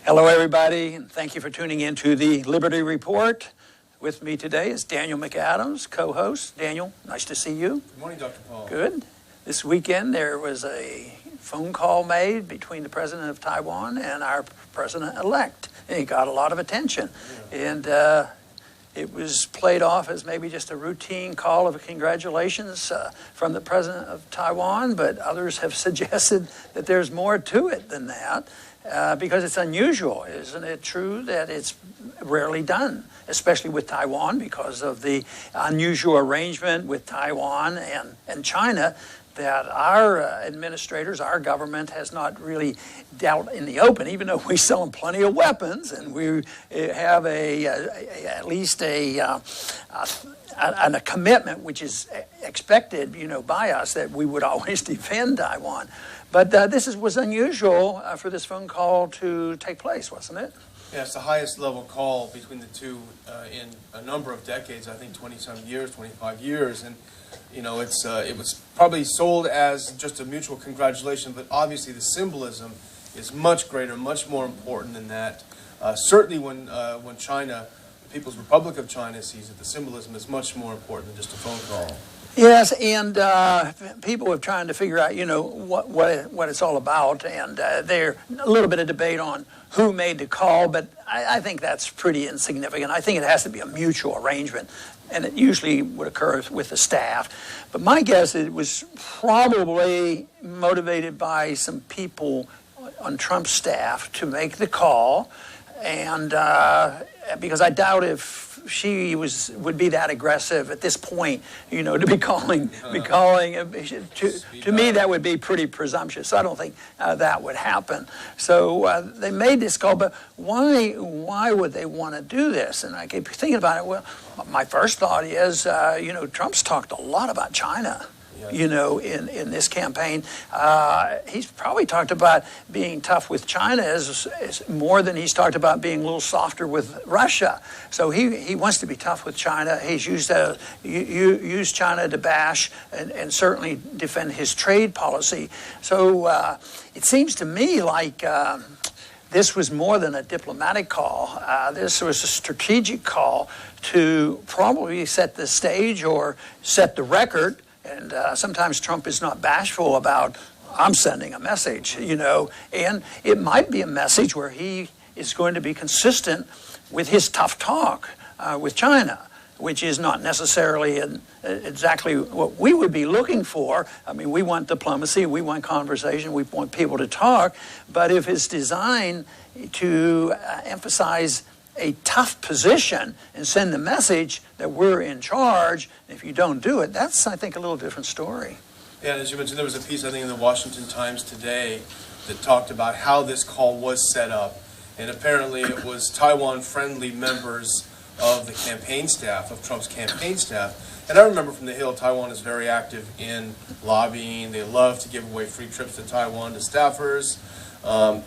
Hello, everybody, and thank you for tuning in to the Liberty Report. With me today is Daniel McAdams, co-host. Daniel, nice to see you. Good morning, Dr. Paul. Good. This weekend there was a phone call made between the president of Taiwan and our president-elect. And it got a lot of attention. Yeah. And it was played off as maybe just a routine call of congratulations from the president of Taiwan, but others have suggested that there's more to it than that. Because it's unusual. Isn't it true that it's rarely done, especially with Taiwan, because of the unusual arrangement with Taiwan and China that our administrators, our government has not really dealt in the open, even though we sell them plenty of weapons and we have at least a commitment which is expected, by us that we would always defend Taiwan. But this was unusual for this phone call to take place, wasn't it? Yeah, it's the highest level call between the two in a number of decades, I think 20-some years, 25 years. And, it was probably sold as just a mutual congratulation, but obviously the symbolism is much greater, much more important than that. Certainly when China, the People's Republic of China, sees it, the symbolism is much more important than just a phone call. Yes, and people are trying to figure out, what it's all about, and there's a little bit of debate on who made the call, but I think that's pretty insignificant. I think it has to be a mutual arrangement, and it usually would occur with the staff. But my guess is it was probably motivated by some people on Trump's staff to make the call, and because I doubt if she would be that aggressive at this point, to be calling. To me, that would be pretty presumptuous. So I don't think that would happen. So they made this call, but why would they want to do this? And I keep thinking about it. Well, my first thought is, Trump's talked a lot about China. In this campaign. He's probably talked about being tough with China as more than he's talked about being a little softer with Russia. So he wants to be tough with China. He's used China to bash and certainly defend his trade policy. So it seems to me like this was more than a diplomatic call. This was a strategic call to probably set the stage or set the record. And sometimes Trump is not bashful about, I'm sending a message, and it might be a message where he is going to be consistent with his tough talk with China, which is not necessarily exactly what we would be looking for. I mean, we want diplomacy, we want conversation, we want people to talk, but if it's designed to emphasize a tough position and send the message that we're in charge, if you don't do it, that's, I think, a little different story. Yeah, as you mentioned, there was a piece, I think, in the Washington Times today that talked about how this call was set up. And apparently it was Taiwan-friendly members of the campaign staff, of Trump's campaign staff. And I remember from the Hill, Taiwan is very active in lobbying. They love to give away free trips to Taiwan to staffers.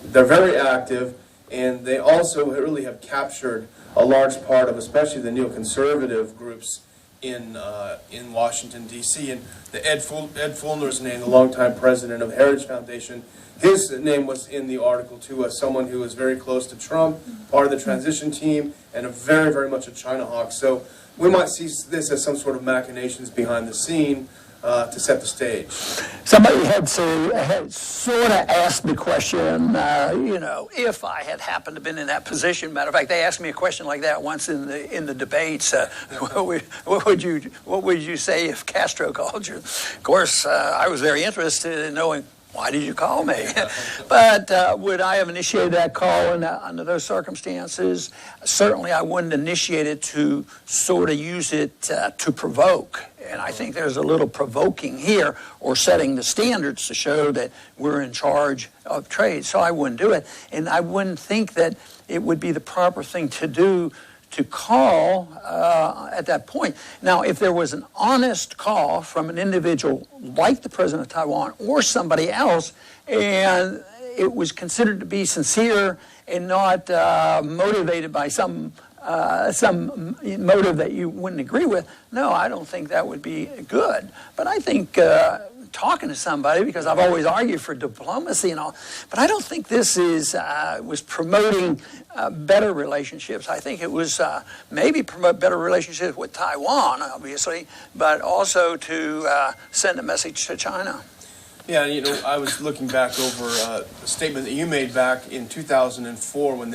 They're very active. And they also really have captured a large part of, especially the neoconservative groups in Washington, D.C. And the Ed Fulner's name, the longtime president of Heritage Foundation, his name was in the article, too, as someone who was very close to Trump, part of the transition team, and a very, very much a China hawk. So we might see this as some sort of machinations behind the scene to set the stage. Somebody had sort of asked the question, if I had happened to have been in that position. Matter of fact, they asked me a question like that once in the debates. What would you say if Castro called you? Of course, I was very interested in knowing, why did you call me? But would I have initiated that call under those circumstances? Certainly I wouldn't initiate it to sort of use it to provoke. And I think there's a little provoking here, or setting the standards to show that we're in charge of trade. So I wouldn't do it. And I wouldn't think that it would be the proper thing to do to call at that point. Now, if there was an honest call from an individual like the president of Taiwan or somebody else, and it was considered to be sincere and not motivated by some motive that you wouldn't agree with, no, I don't think that would be good. But I think talking to somebody because I've always argued for diplomacy and all. But I don't think this was promoting better relationships. I think it was maybe promote better relationships with Taiwan, obviously, but also to send a message to China. Yeah, I was looking back over a statement that you made back in 2004 when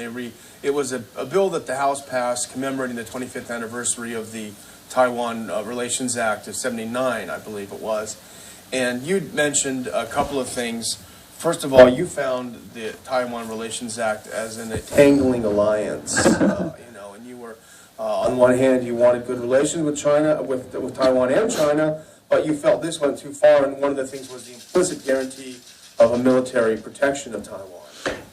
it was a bill that the House passed commemorating the 25th anniversary of the Taiwan Relations Act of '79, I believe it was. And you mentioned a couple of things. First of all, you found the Taiwan Relations Act as an entangling alliance, and you were, on one hand, you wanted good relations with China, with Taiwan and China, but you felt this went too far, and one of the things was the implicit guarantee of a military protection of Taiwan.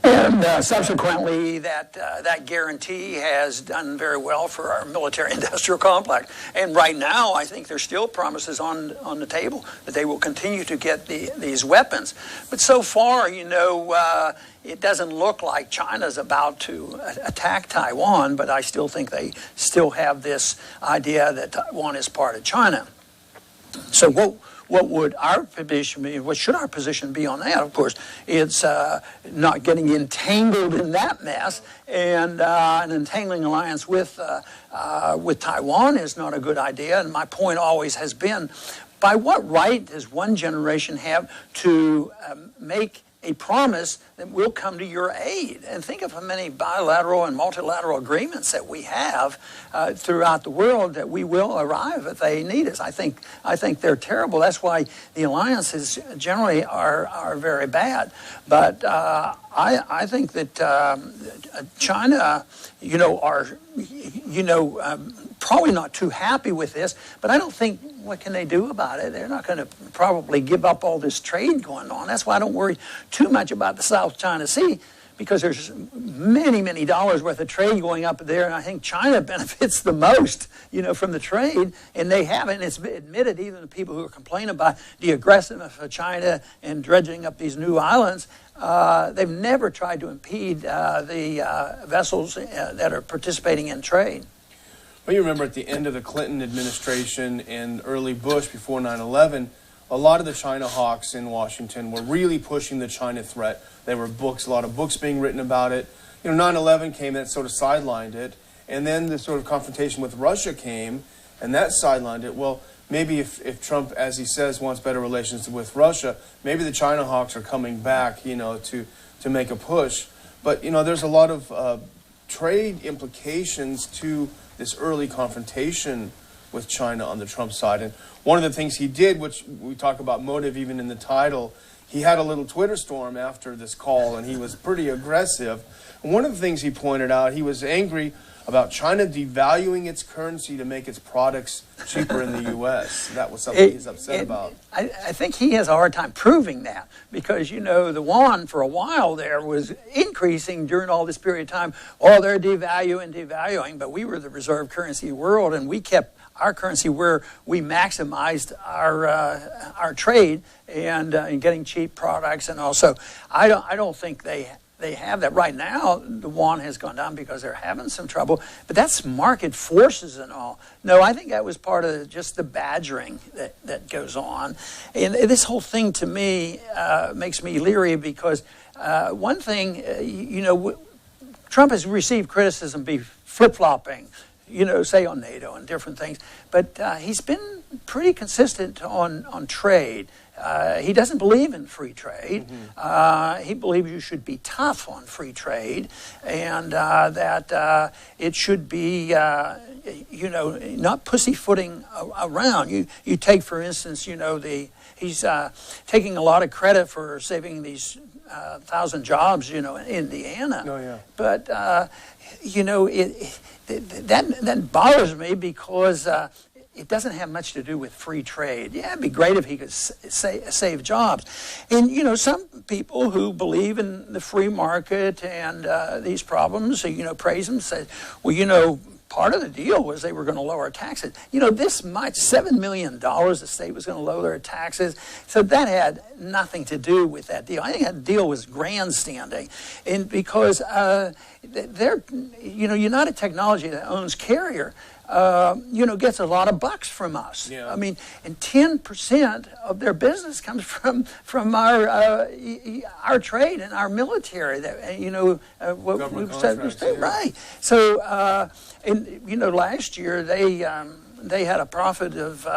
And subsequently, that guarantee has done very well for our military-industrial complex. And right now, I think there's still promises on the table that they will continue to get these weapons. But so far, it doesn't look like China's about to attack Taiwan, but I still think they still have this idea that Taiwan is part of China. So what would our position be? What should our position be on that? Of course, it's not getting entangled in that mess, and an entangling alliance with Taiwan is not a good idea. And my point always has been, by what right does one generation have to make a promise that will come to your aid? And think of how many bilateral and multilateral agreements that we have throughout the world that we will arrive if they need us. I think they're terrible. That's why the alliances generally are very bad. But I think that China, are probably not too happy with this. But I don't think, what can they do about it? They're not going to probably give up all this trade going on. That's why I don't worry too much about the South China Sea, because there's many, many dollars worth of trade going up there, and I think China benefits the most, from the trade, and they haven't. It's admitted, even the people who are complaining about the aggressiveness of China and dredging up these new islands, they've never tried to impede the vessels that are participating in trade. Well, you remember at the end of the Clinton administration and early Bush before 9/11, a lot of the China hawks in Washington were really pushing the China threat. There were a lot of books being written about it. 9/11 came, that sort of sidelined it. And then the sort of confrontation with Russia came, and that sidelined it. Well, maybe if Trump, as he says, wants better relations with Russia, maybe the China hawks are coming back, to make a push. But, there's a lot of trade implications to this early confrontation with China on the Trump side. And one of the things he did, which we talk about motive even in the title, he had a little Twitter storm after this call, and he was pretty aggressive. And one of the things he pointed out, he was angry about China devaluing its currency to make its products cheaper in the U.S. That was something he's upset about. I think he has a hard time proving that, because, the yuan for a while there was increasing during all this period of time. Oh, they're devaluing, but we were the reserve currency of the world, and we kept our currency where we maximized our trade and getting cheap products. And also, I don't think they have that. Right now, the yuan has gone down because they're having some trouble, but that's market forces and all. No, I think that was part of just the badgering that goes on. And this whole thing, to me, makes me leery, because one thing, Trump has received criticism be flip-flopping, say on NATO and different things, but he's been pretty consistent on trade. He doesn't believe in free trade. Mm-hmm. He believes you should be tough on free trade, and that it should be, not pussyfooting around. You take, for instance, he's taking a lot of credit for saving these 1,000 jobs, in Indiana. Oh, yeah. But, that bothers me, because it doesn't have much to do with free trade. Yeah, it'd be great if he could save jobs. And, some people who believe in the free market and these problems, praise them, say, well, part of the deal was they were going to lower taxes. This much, $7 million, the state was going to lower their taxes. So that had nothing to do with that deal. I think that deal was grandstanding. And because they're, United Technology, that owns Carrier, gets a lot of bucks from us. Yeah. I mean, and 10% of their business comes from our trade and our military. That what we've said, right? So, last year they had a profit of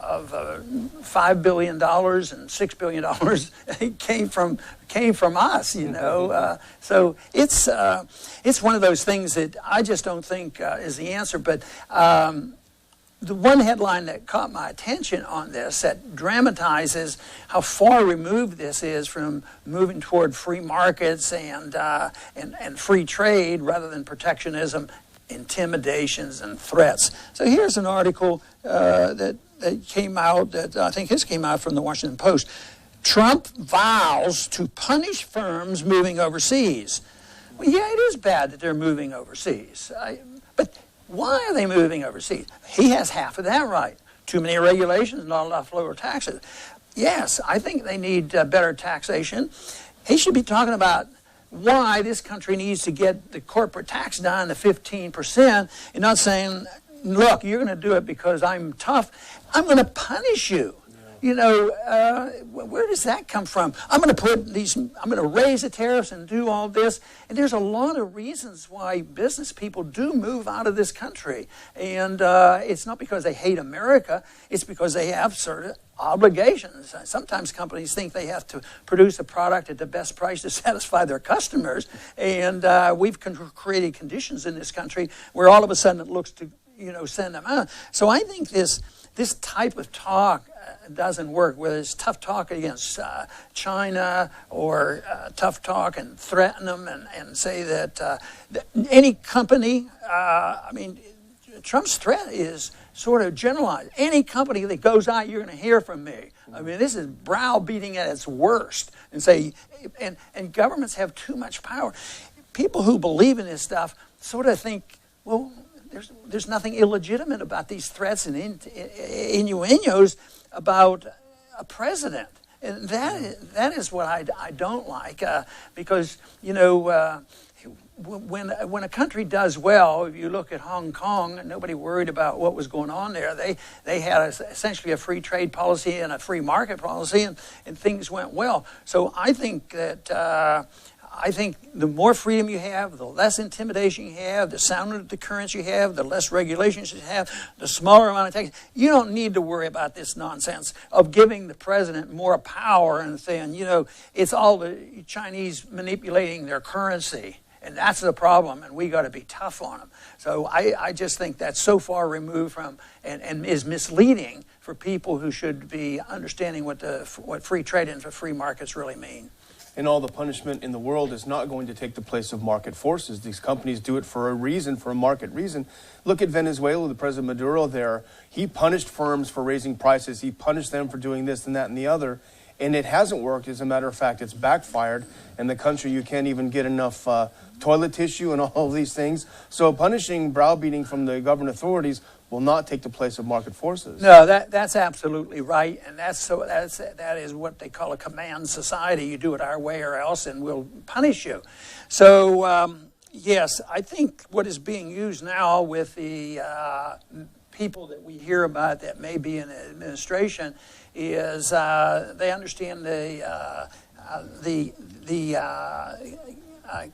$5 billion and $6 billion came from us, So it's one of those things that I just don't think is the answer. But the one headline that caught my attention on this that dramatizes how far removed this is from moving toward free markets and free trade rather than protectionism, intimidations, and threats. So here's an article that came out, that I think this came out from the Washington Post. Trump vows to punish firms moving overseas. Well, yeah, it is bad that they're moving overseas. But why are they moving overseas? He has half of that right. Too many regulations, not enough lower taxes. Yes, I think they need better taxation. He should be talking about why this country needs to get the corporate tax down to 15% and not saying, look, you're going to do it because I'm tough. I'm going to punish you. Where does that come from? I'm going to raise the tariffs and do all this. And there's a lot of reasons why business people do move out of this country. And it's not because they hate America. It's because they have certain obligations. Sometimes companies think they have to produce a product at the best price to satisfy their customers. And we've created conditions in this country where all of a sudden it looks to, send them out. So I think this type of talk doesn't work, whether it's tough talk against China or tough talk and threaten them and say that any company, Trump's threat is sort of generalized. Any company that goes out, you're going to hear from me. I mean, this is browbeating at its worst. And governments have too much power. People who believe in this stuff sort of think, well, there's nothing illegitimate about these threats and innuendos about a president. And that is what I don't like, because, when a country does well, if you look at Hong Kong, nobody worried about what was going on there. They had essentially a free trade policy and a free market policy, and things went well. So I think that the more freedom you have, the less intimidation you have, the sounder of the currency you have, the less regulations you have, the smaller amount of tax. You don't need to worry about this nonsense of giving the president more power and saying, it's all the Chinese manipulating their currency. And that's the problem, and we got to be tough on them. So I just think that's so far removed from and is misleading for people who should be understanding what free trade and free markets really mean. And all the punishment in the world is not going to take the place of market forces. These companies do it for a reason, for a market reason. Look at Venezuela, the President Maduro there. He punished firms for raising prices. He punished them for doing this and that and the other. And it hasn't worked. As a matter of fact, it's backfired. In the country, you can't even get enough toilet tissue and all of these things. So punishing, browbeating from the government authorities will not take the place of market forces. No, that's absolutely right, and that is what they call a command society. You do it our way or else, and we'll punish you. So yes, I think what is being used now with the people that we hear about that may be in the administration is they understand the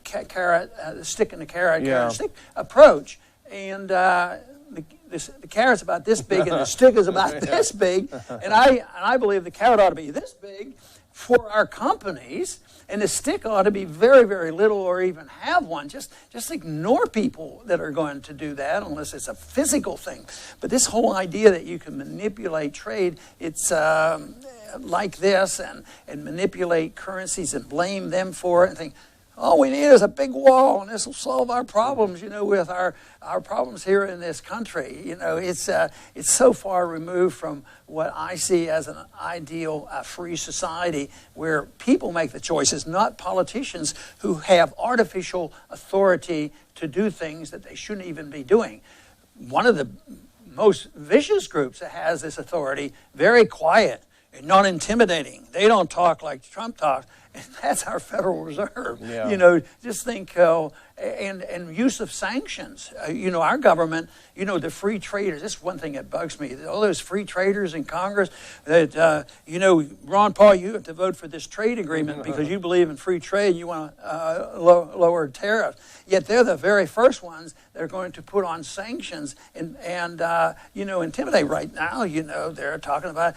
carrot, the stick and the carrot, carrot and stick approach, and the carrot's about this big and the stick is about this big, and I believe the carrot ought to be this big for our companies, and the stick ought to be very, very little or even have one. Just ignore people that are going to do that unless it's a physical thing. But this whole idea that you can manipulate trade, it's like this, and manipulate currencies and blame them for it and think, all we need is a big wall, and this will solve our problems, with our problems here in this country. It's so far removed from what I see as an ideal free society where people make the choices, not politicians who have artificial authority to do things that they shouldn't even be doing. One of the most vicious groups that has this authority, very quiet, They're not intimidating. They don't talk like Trump talks. And that's our Federal Reserve. Yeah. You know, just think, and use of sanctions. You know, our government, you know, the free traders, this is one thing that bugs me. All those free traders in Congress that, you know, Ron Paul, you have to vote for this trade agreement because you believe in free trade. You want lower tariffs. Yet they're the very first ones that are going to put on sanctions and you know, intimidate. Right now, you know, they're talking about,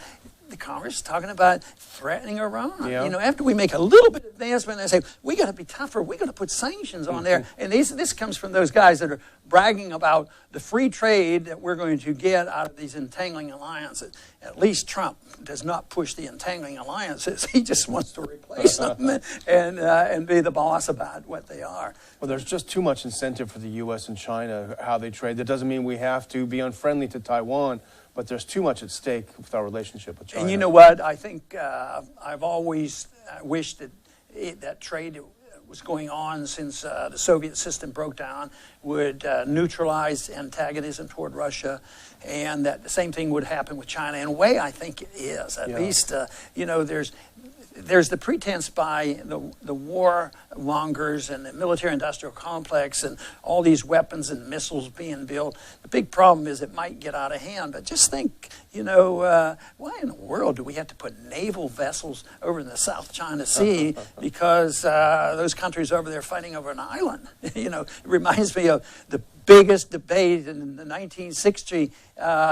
the Congress is talking about threatening Iran. Yeah. You know, after we make a little bit of advancement, they say, we got to be tougher. We got to put sanctions on there. And this comes from those guys that are bragging about the free trade that we're going to get out of these entangling alliances. At least Trump does not push the entangling alliances. He just wants to replace them and be the boss about what they are. Well, there's just too much incentive for the U.S. and China, how they trade. That doesn't mean we have to be unfriendly to Taiwan, but there's too much at stake with our relationship with China. And you know what? I think I've always wished that that trade was going on since the Soviet system broke down would neutralize antagonism toward Russia, and that the same thing would happen with China. In a way, I think it is. At least, you know, there's the pretense by the war mongers and the military-industrial complex and all these weapons and missiles being built. The big problem is it might get out of hand. But just think, you know, why in the world do we have to put naval vessels over in the South China Sea because those countries over there fighting over an island? You know, it reminds me of the biggest debate in the 1960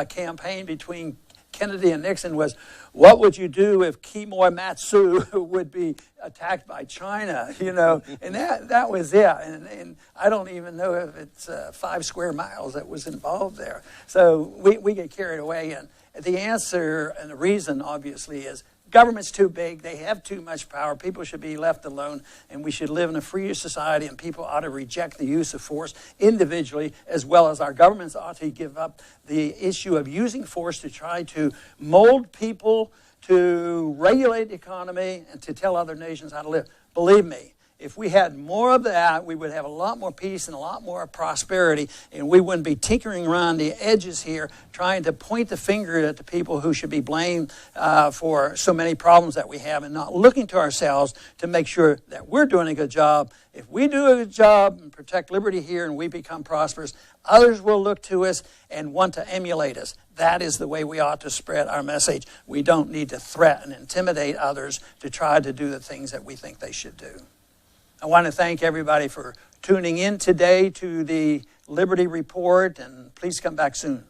campaign between Kennedy and Nixon was, what would you do if Quemoy Matsu would be attacked by China? You know, and that was it. And I don't even know if it's 5 square miles that was involved there. So we get carried away. And the answer and the reason, obviously, is government's too big. They have too much power. People should be left alone, and we should live in a free society, and people ought to reject the use of force individually, as well as our governments ought to give up the issue of using force to try to mold people, to regulate the economy, and to tell other nations how to live. Believe me, if we had more of that, we would have a lot more peace and a lot more prosperity, and we wouldn't be tinkering around the edges here trying to point the finger at the people who should be blamed for so many problems that we have, and not looking to ourselves to make sure that we're doing a good job. If we do a good job and protect liberty here and we become prosperous, others will look to us and want to emulate us. That is the way we ought to spread our message. We don't need to threaten and intimidate others to try to do the things that we think they should do. I want to thank everybody for tuning in today to the Liberty Report, and please come back soon.